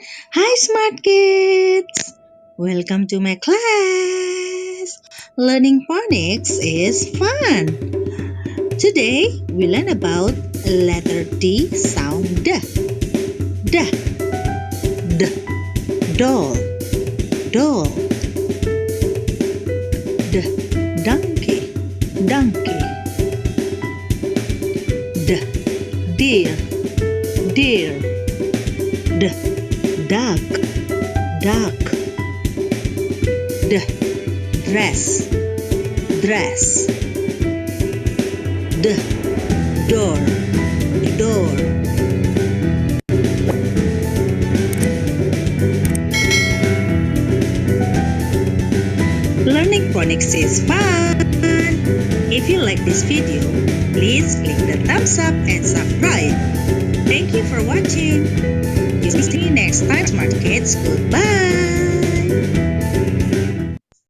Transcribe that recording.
Hi, smart kids! Welcome to my class. Learning phonics is fun. Today we learn about letter D sound D. D, D, doll, doll. D, donkey, donkey. D, deer, deer. D, duck, duck. D, dress, dress. D, door, door. Learning phonics is fun. If you like this video, please click the thumbs up and subscribe. Thank you for watching. See you next time, smart kids. Goodbye.